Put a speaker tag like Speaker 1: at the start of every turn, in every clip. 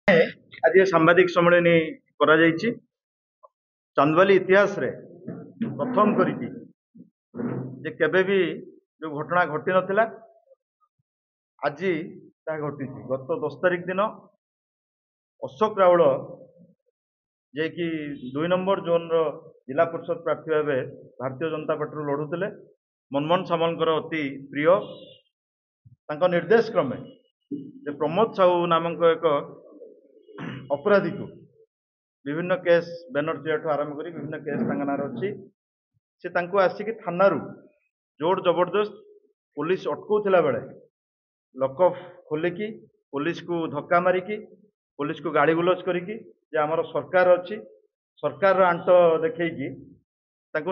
Speaker 1: आज सांबादिक सम्मेलन करा चांदबाली इतिहास रे प्रथम करिकी जे केबे भी जो घटना घटी नथिला आज घटी गत 10 तारिख दिन अशोक राउल जे कि 2 नंबर जोन रो जिला परिषद प्रार्थी भाव भारतीय जनता पार्टी लड़ुले मनमोहन सामलकर अति प्रिय निर्देश क्रमे प्रमोद साहू नामक एक अपराधी को विभिन्न केस बैनर चिरा आरंभ कर विभिन्न केस नार अच्छी से आसिक थाना जोर जबरदस्त पुलिस अटकाउला बेले लकअफ खोलिकी पुलिस को धक्का मारिकी पुलिस को गाड़ी गुलज करिकी जे आमर सरकार अच्छी सरकार आंट देखी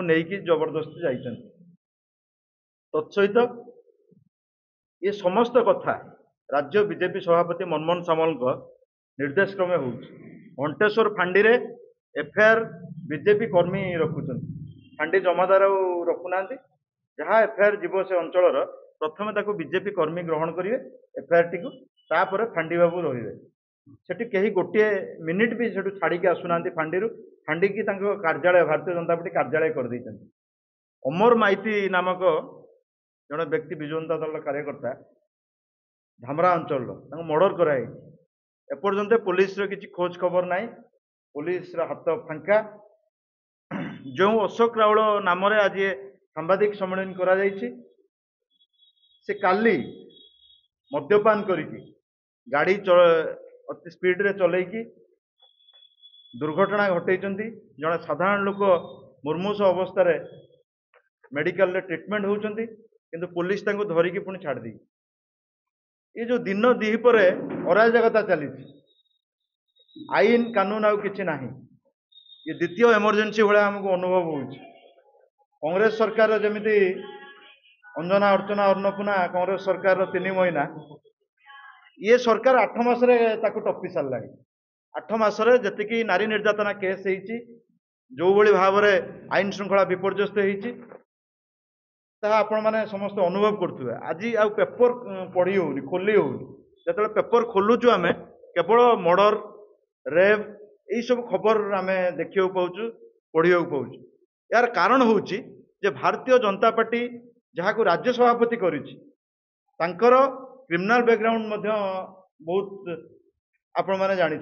Speaker 1: नहीं जबरदस्ती जाइछन तत्सहित ये समस्त कथा राज्य बीजेपी सभापति मनमोहन सामल निर्देश क्रमे हो घंटेश्वर फांडी रे एफआईआर बीजेपी कर्मी रखुचन फांडी जमादार रखुना जहाँ एफआईआर जीव से अंचल प्रथम बीजेपी कर्मी ग्रहण करेंगे एफआईआर टी तापर फांडी बाबू रे सेठी कहीं गोटे मिनिट भी से छाड़ी आसुना फांडी की कार्यालय भारतीय जनता पार्टी कार्यालय कर देइछन अमर माइती नामक जड़े व्यक्ति विजु जनता दल कार्यकर्ता धामरा अंचल मर्डर कराई एपर्यंत पुलिस किसी खोज खबर ना पुलिस हाथ फांका जो अशोक राउल नाम आज सांबादिक सम्मेलन करा से काली मद्यपान करिकी गाड़ी अति स्पीड रे चलैकी दुर्घटना घटैचंती जड़े साधारण लोक मुर्मूष अवस्था मेडिकल रे ट्रीटमेंट होउचंती किंतु पुलिस तांको धरिकी पुणी छाड़ दी ये जो दिन दीपर अराजकता चली आईन कानून आउ किछि नाही ये द्वितीय इमरजेंसी भाया हमको अनुभव हो कांग्रेस सरकार जमीती अंजना अर्चना अन्नपूर्णा कांग्रेस सरकार 3 महीना ये सरकार 8 मासरे टप्पी सारा 8 मासरे जतिकी नारी निर्यातना केस होती जो भली भाव आईन श्रृंखला विपर्यस्त होती आपण मैंने समस्त अनुभव करुवे आज आउ पेपर पढ़ी होनी खोली होनी जो पेपर खोलुचु आम केवल मर्डर रेप यही सब खबर आम देखा पाचु पढ़ा पाचु यार कारण हूँ भारतीय जनता पार्टी जहाँ को राज्य सभापति कर क्रिमिनाल बैकग्राउंड बहुत आपण मैंने जानी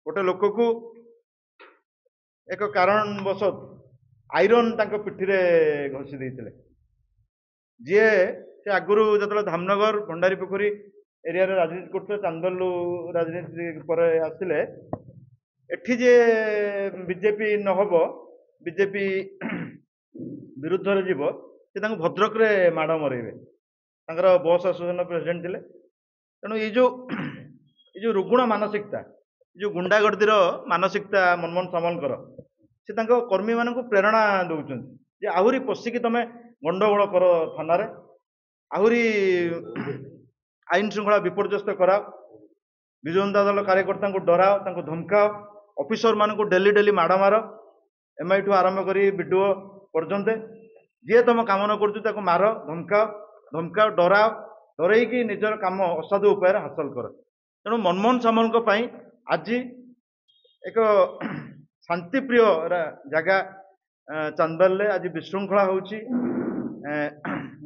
Speaker 1: गोटे लोक को एक कारणवश आईरन पिठी में घसी देते जी से आगु जो धामनगर भंडारी पोखरी एरिया राजनीति करते चांदलू राजनीति पर आसिले एठी जे बीजेपी नहब बीजेपी विरुद्ध रे जीव से भद्रक रे माड़ मरेबे बस एसोसिएशन प्रेसिडेंट थे तेणु ये जो रुगुण मानसिकता जो गुंडागर्दीर मानसिकता मनमोहन सामलकर से कर्मी मान प्रेरणा दौरान जे आहरी पशिकी तमें गंडगोल कर थाना आहरी आईन श्रृंखला विपर्यस्त कराओ विजु जनता दल कार्यकर्ता को डराओ धमकाओ ऑफिसर मान को डेली डेली माड़ मार एमआई ठू आरंभ कर विडीओ पर्यंत जी तुम काम न कर मार धमकाओ धमकाओ डराओ डरईकी निजर काम असाधु उपाय हासिल कर तेणु मनमोहन सामल आज एक शांतिप्रिय जगह चांदबाल आज विशृंखला होची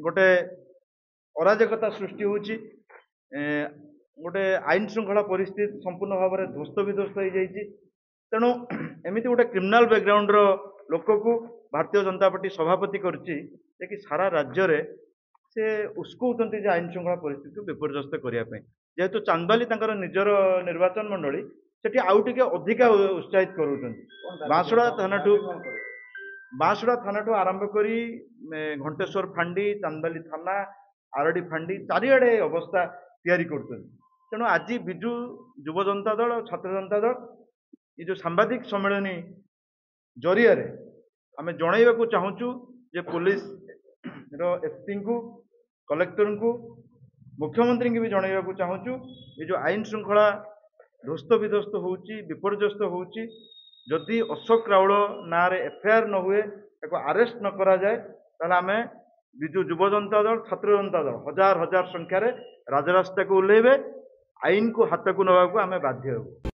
Speaker 1: गोटे अराजकता सृष्टि होची गोटे आईन श्रृंखला परिस्थिति संपूर्ण भाव में ध्वस्त विध्वस्त हो जाइए तेणु एमती गोटे क्रिमिनाल बैकग्राउंड लोक को भारतीय जनता पार्टी सभापति करछि कि सारा राज्य रे से उस्कौचंती जे आईन श्रृंखला परिस्थिति को विपर्यस्त करने जेहेतु चांदबाली निजर निर्वाचन मंडली सेठी आउ टिके अधिका उत्साहित करूछंती बांसुड़ा थाना ठू आरंभ कर घंटेश्वर फांडी चांदबाली थाना आरडी फांडी चारिआडे अवस्था तैयारी कर तेणु आज विजु युव जनता दल और छात्र जनता दल ये जो सांबादिक सम्मेलन जरिया आम जनइबा चाहूँ जे पुलिस एसपी को कलेक्टर को मुख्यमंत्री की भी जनइबा चाहूँ ये जो आईन श्रृंखला ध्वस्त विध्वस्त होची विपर्यस्त होची जदि अशोक राउल ना एफआईआर न हुए अरेस्ट न करा जाए ताले आमे विजु युव जनता दल छात्र जनता दल हजार हजार संख्यार राजरास्ता को ओह्लैबे आईन को हाथ को नवा को आमे बाध्य होबु।